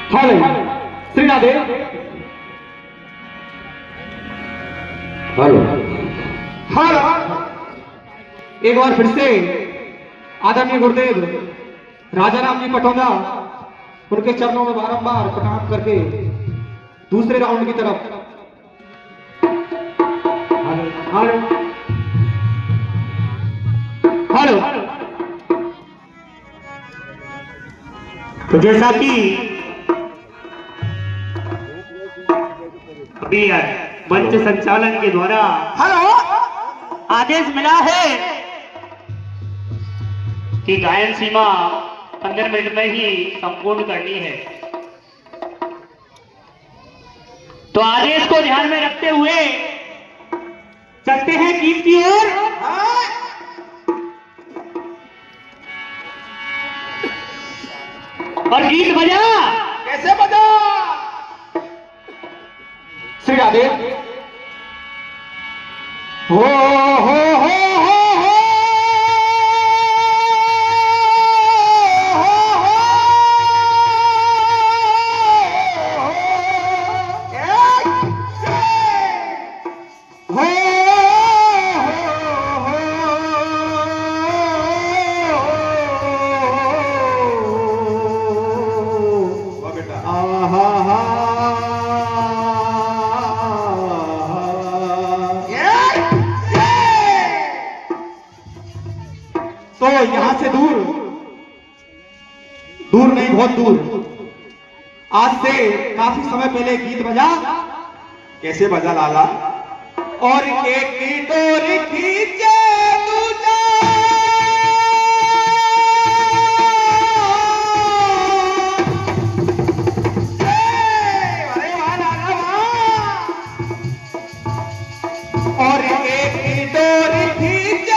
Hello Shri Radhe. Hello hello. एक बार फिर से आदरणीय गुरुदेव राजा राम जी पटौदा उनके चरणों में बारंबार प्रणाम करके दूसरे राउंड की तरफ। Hello hello hello. तो जैसा कि अभी मंच संचालन के द्वारा हेलो आदेश मिला है कि गायन सीमा 15 मिनट में ही संपूर्ण करनी है, तो आदेश को ध्यान में रखते हुए चलते हैं गीत की ओर। और गीत बजा कैसे बजा? श्री राधे। हो हो हो हो हो तो यहां से दूर दूर नहीं, बहुत दूर, आज से काफी समय पहले गीत बजा। कैसे बजा लाला? और एक डोर खींचे दूजा, अरे वाह लाला वाह। और एक डोर खींचे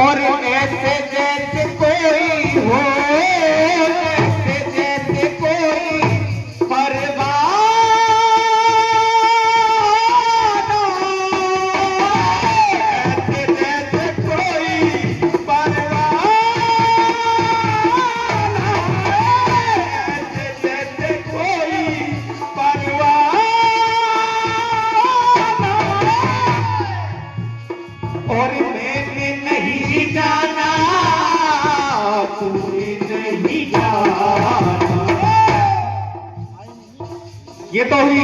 और ऐसे जैसे कोई हो, ऐसे जैसे कोई परवाना, ऐसे जैसे कोई परवाना, ऐसे जैसे कोई परवाना। और मैंने नहीं जाना, तूने नहीं जाना। ये तो हुई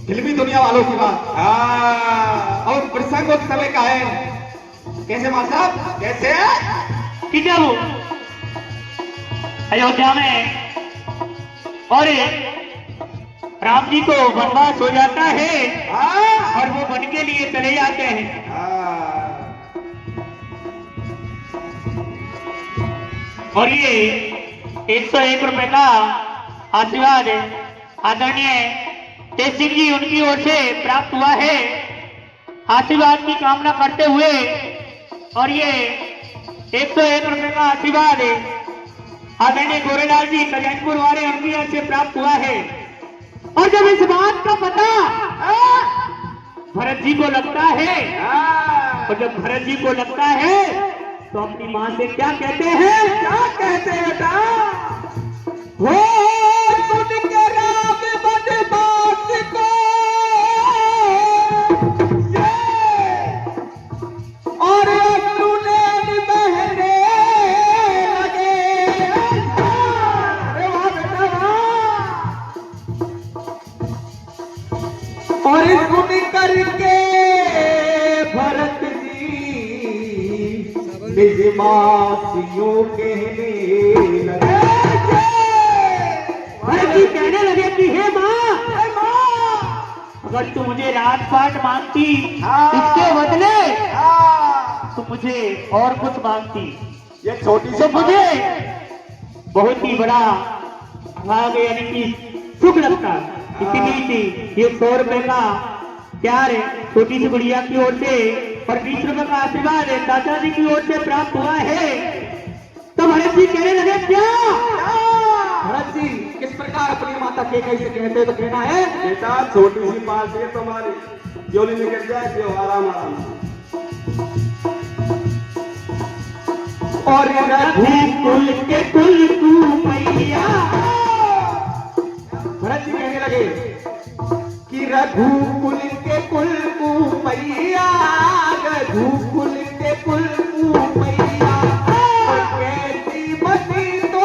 फिल्मी दुनिया वालों की बात। और प्रसंग उस समय का है। कैसे मां साहब? कैसे कि जब अयोध्या में और राम जी को वनवास हो जाता है और वो वन के लिए चले जाते हैं, और ये 101 रुपए का आशीर्वाद आदरणीय तेज सिंह जी उनकी ओर से प्राप्त हुआ है, आशीर्वाद की कामना करते हुए। और ये 101 रुपए का आशीर्वाद आदरणीय गोरेलाल जी कल्याणपुर वाले उनकी ओर से प्राप्त हुआ है। और जब इस बात का पता भरत जी को लगता है, और जब भरत जी को लगता है तो अपनी मां से क्या कहते हैं? क्या कहते हैं बेटा? हो सुन के राम बनवास को, और सुनैन बहने लगे। अरे वाह बेटा वाह। और सुन करके भरत निजमासियों कहने लगे, भरत जी कहने लगे कि हे माँ, अगर तू मुझे राजपाट मांगती इसके बदले तो मुझे और कुछ मांगती, ये छोटी तो मुझे बहुत ही बड़ा भाग यानी कि सुख लगता। इसीलिए थी ये 100 रुपए का प्यार छोटी सी गुड़िया की ओर से और 20 रुपए का आशीर्वाद चाचा जी की ओर से प्राप्त हुआ है। तब भरत जी कहने लगे क्या? भरत जी किस प्रकार अपनी माता कैकेयी से कहते तो कहना है बेटा छोटी सी बात है तुम्हारी, जोली निकल जाए जो आराम आराम से। और कुल के कुल तू मैया। भरत जी कहने लगे कि रघुकुल के कुल तू मैया, रघुकुल के कुल तू मैया, और कैसी बनी तो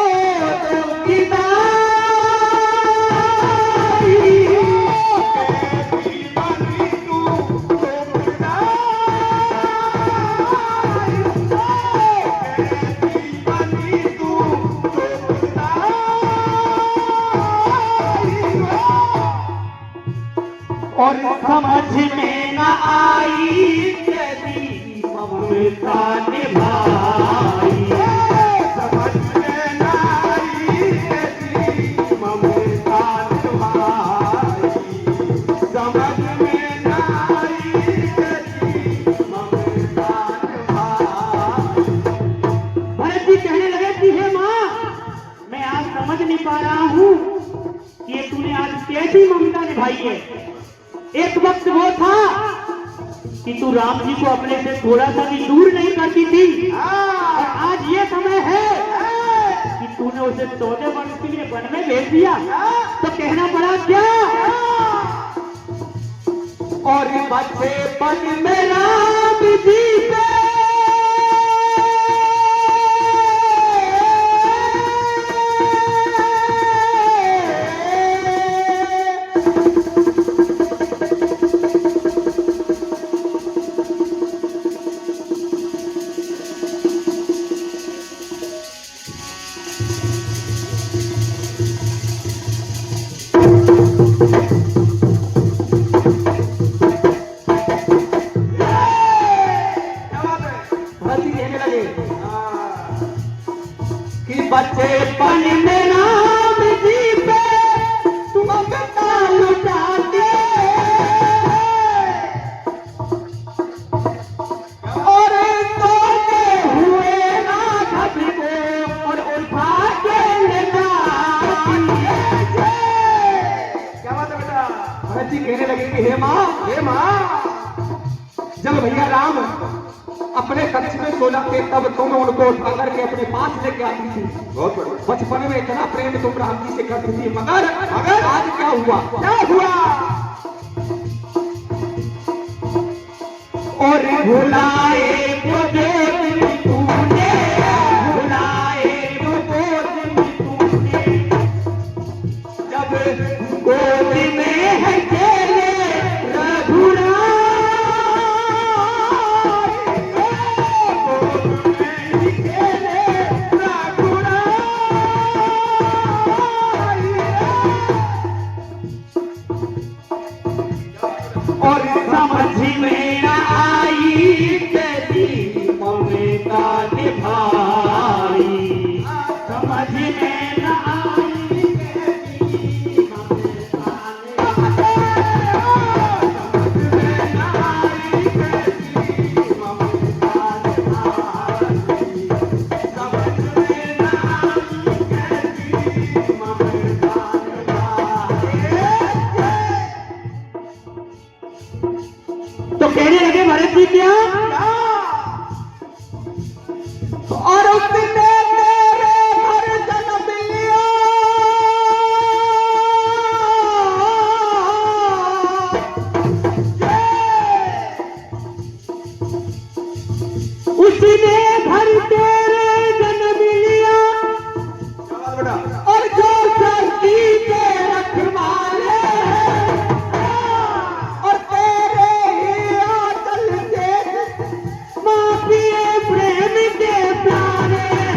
की और समझ में न आई तेरी ममता निभाई। समझ में न आई तेरी ममता निभाई, समझ में न आई तेरी ममता निभाई। भरत जी कहने लगे कि हे माँ, मैं आज समझ नहीं पा रहा हूँ कि ये तूने आज कैसी ममता निभाई है। एक वक्त वो था कि तू राम जी को अपने से थोड़ा सा भी दूर नहीं करती थी, और आज ये समय है कि तूने उसे 14 वर्ष के लिए वन में भेज दिया, तो कहना पड़ा क्या? और बच्चे बन में राम जी पे बच्चे पन में राम जी पे तुम बेटा लुटाते, और सोते हुए राघव को और उठा के ले जाते। क्या बात है बेटा? भरत जी कहने लगे कि हे माँ, जब भैया राम अपने कक्ष में सो जाते तब तुम उनको उठा करके अपने पास लेके आती थी। बहुत बढ़िया। बचपन में इतना प्रेम तुम राम जी से करती थी, मगर आज क्या हुआ? और भुलाए वो दिन तूने, भुलाए वो दिन तूने, जब गोद में है खेले रघुराई। और समझ में न आई तेरी ममता निभाई, समझ में न आई तेरी ममता तो कहने लगे भरत जी क्या? और उसने तेरे घर जन्म लिया, उसने घर तेरे जन्म लिया, और जो धरती के रखवाले और तेरे ही आंचल से माँ पिए प्रेम के प्यारे।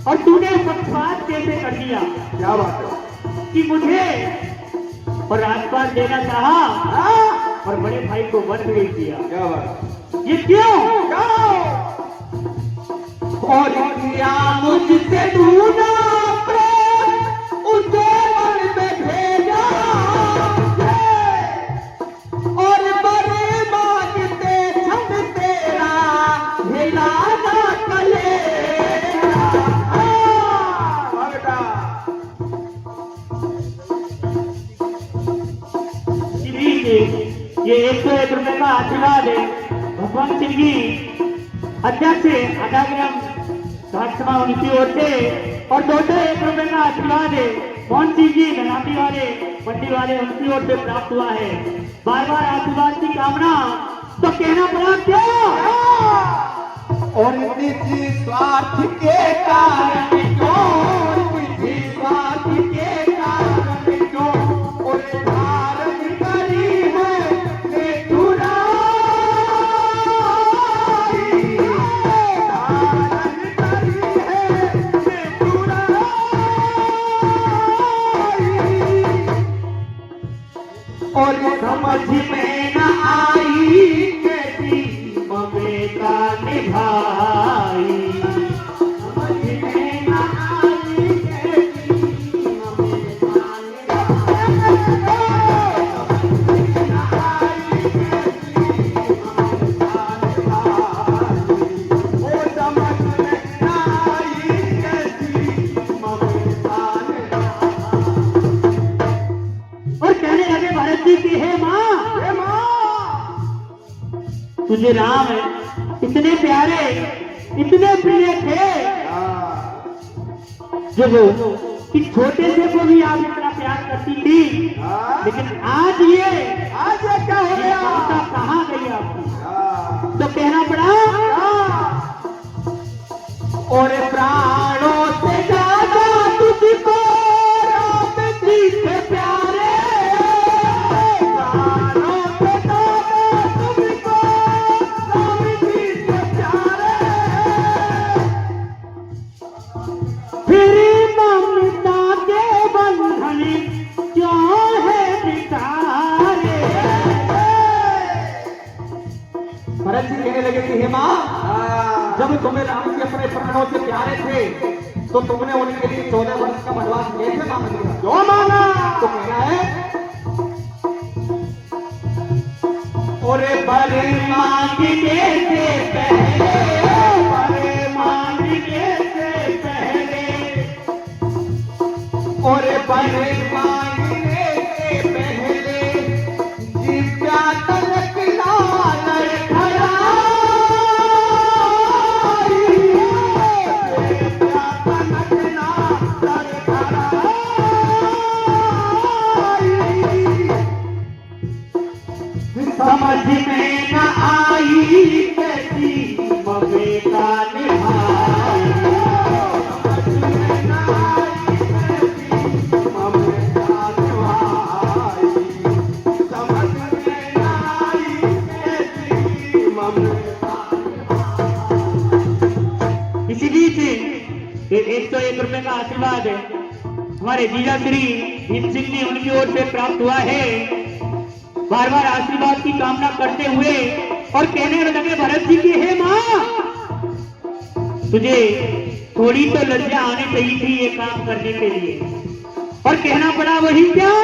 और तूने पक्षपात कैसे कर दिया क्या बात है? कि मुझे और राजपाट देना चाहा और बड़े भाई को वन भेज दिया। क्या बात? ये क्यों? और किया मुझसे ढूंढा प्रेम उसे मन में भेजा और बड़े मांगते छन तेरा हिलाना कलेजा। हाँ बेटा। श्री जी, ये 101 रुपए का आशीर्वाद है भगवान सिंह जी अध्यक्ष आधा ग्राम घाटसभा उनकी ओर से और 201 रुपए का आशीर्वाद है मोहन सिंह जी धनाती वाले मंडी वाले उनकी ओर से प्राप्त हुआ है। बार बार आशीर्वाद की कामना तो कहना पड़ा क्यों? और निजी स्वार्थ के कारण क्यों, निजी स्वार्थ के कारण क्यों, और धारण करी है निठुराई, धारण करी है निठुराई। और समझ में न आई कैसी ममता निभाई, समझ में न आई कैसी ममता निभाई, वो समझ में न आई कैसी ममता निभाई। और कहने लगे भरत जी की हे माँ तुझे राम इतने प्यारे इतने प्रिय थे जो वो कि छोटे से को भी आप इतना प्यार करती थी, लेकिन आज ये क्या हो गया? ममता कहाँ गई आपकी? तो कहना पड़ा और प्राणों से ज्यादा तुझको राम जी से प्यारे, प्राणों से ज्यादा तुझको राम जी से प्यारे, फिर ममता के बंधन क्यों है बिचारे? भरत जी कहने लगे कि हे माँ, जब तुम्हें राम जी अपने प्राणों से प्यारे थे तो तुमने उनके लिए 14 वर्ष का वनवास कैसे मांग लिया? क्यों मांगा? तो कहना है और बड़े मांगने से पहले, बड़े मांगने से पहले, और बड़े मांगने से पहले जिब्या तलक लाल खड़ा, समझ में न आई कैसी ममता निभाई, समझ में न आई कैसी ममता निभाई, समझ में न आई कैसी ममता। इसी बीच ये 101 रुपए का आशीर्वाद है हमारे जीजा श्री भीम सिंह जी उनकी ओर से प्राप्त हुआ है। बार बार आशीर्वाद की कामना करते हुए और कहने लगे भरत जी की हे माँ, तुझे थोड़ी तो लज्जा आनी चाहिए थी ये काम करने के लिए, और कहना पड़ा वही क्या?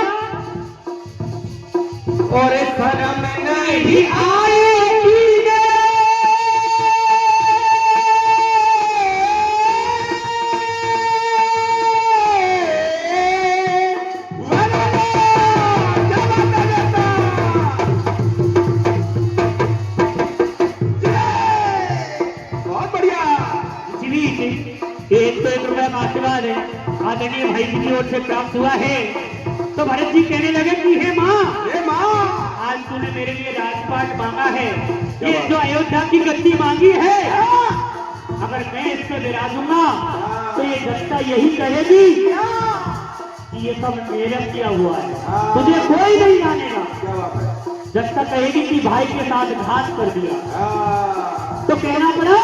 और शर्म नहीं आएगी ये 101 रुपए का आशीर्वाद है आदरणीय भाई जी की ओर से प्राप्त हुआ है। तो भरत जी कहने लगे कि हे माँ, आज तूने मेरे लिए राजपाट मांगा है, ये जो अयोध्या की गद्दी मांगी है, अगर मैं इस पे विराजूंगा तो ये जनता यही कहेगी कि ये सब मेरे किया हुआ है, तुझे कोई नहीं जानेगा। जनता कहेगी कि भाई के साथ घात कर दिया। तो कहना पड़ा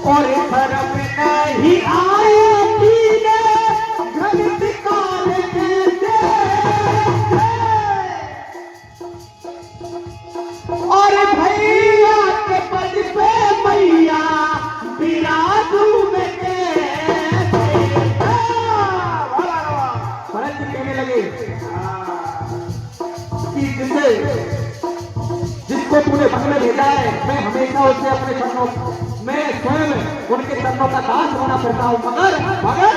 और घर में नहीं आए पीने घर निकाले कैसे और भैया के पद पे मैया विराजू में कैसे भरत जी कहने लगे कि जिसको तूने वन में भेजा है मैं हमेशा उसे अपने चरणों मैं स्वयं उनके चरणों का दास होना फिरता हूं मगर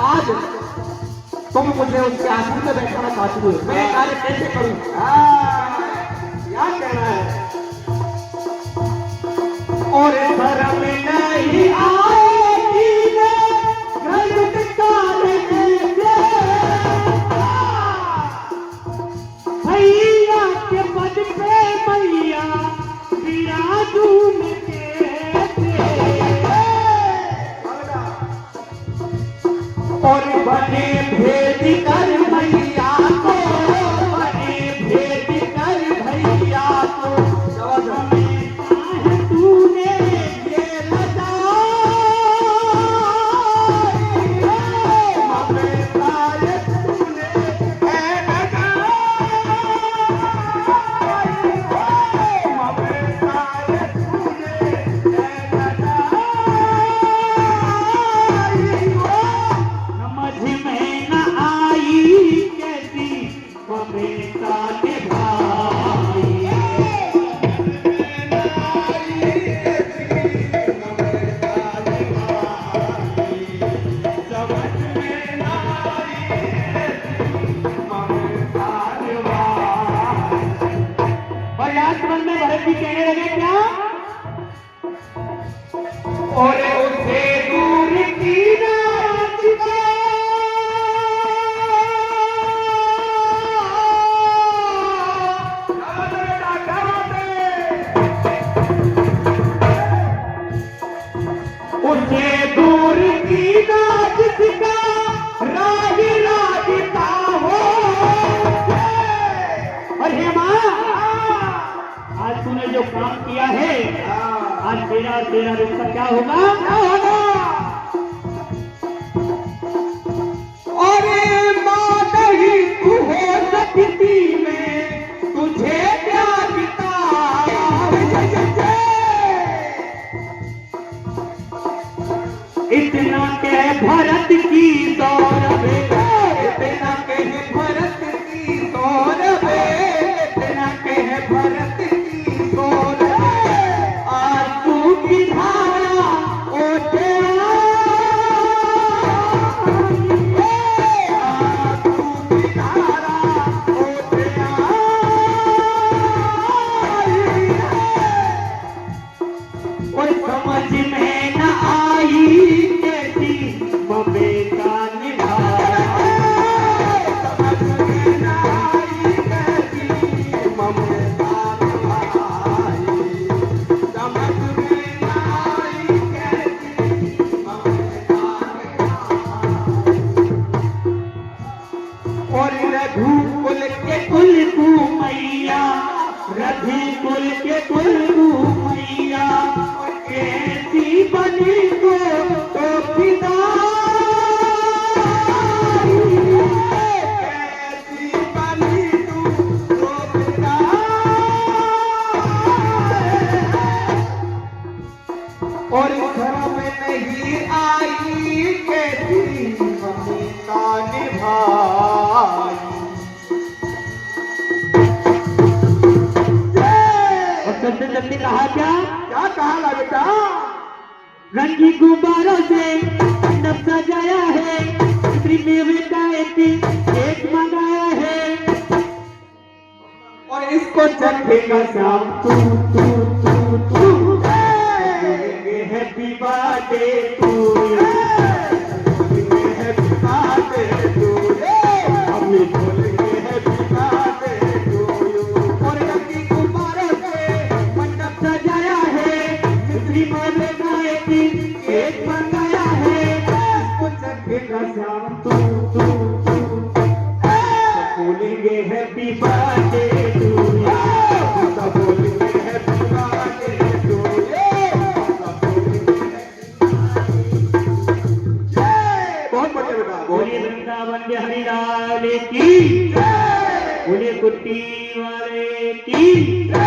आज तुम मुझे उसके आसन में बैठाना चाहती हो मैं ये कार्य कैसे करूं क्या कहना है और घर में नहीं आएगी घर निकाले कैसे भैया के पद पे मैया विराजू में कैसे और बने भेज कर मैया को बने भेज कर भैया को तूने ये कहने लगे क्या और उसे दूर की नाचिका उसे दूर की नाचिका राज राजता हो अरे माँ आज तूने जो काम किया है आज तेरा रिश्ता क्या होगा अरे माँ नहीं तू हो सकती मैं तुझे प्यार पिता इतना के भरत की सौरभ इतना के भरत की सौरभ इतना के भरत रघुकुल के कुल मैया कैसी बनी को तो पिता कैसी बनी तू तो पिता और घर में नहीं आई कैसी भूमिका निभाई सबसे जल्दी कहा क्या कहा बेटा रंगी गुब्बारों से मंडप सजाया है मेवे का एक मंगाया है और इसको चखेगा शाम तू happy birthday to happy birthday to अम्मी बोलेंगे हैप्पी बर्थडे टू और रंगी गुब्बारों से मंडप सजाया है मिस्त्री मोले का एक मंगाया है इसको चखेगा शाम तू बोलेंगे हैप्पी बर्थडे टू सब बोलेंगे हैप्पी बर्थडे टू की, बोले कुट्टी वाले की।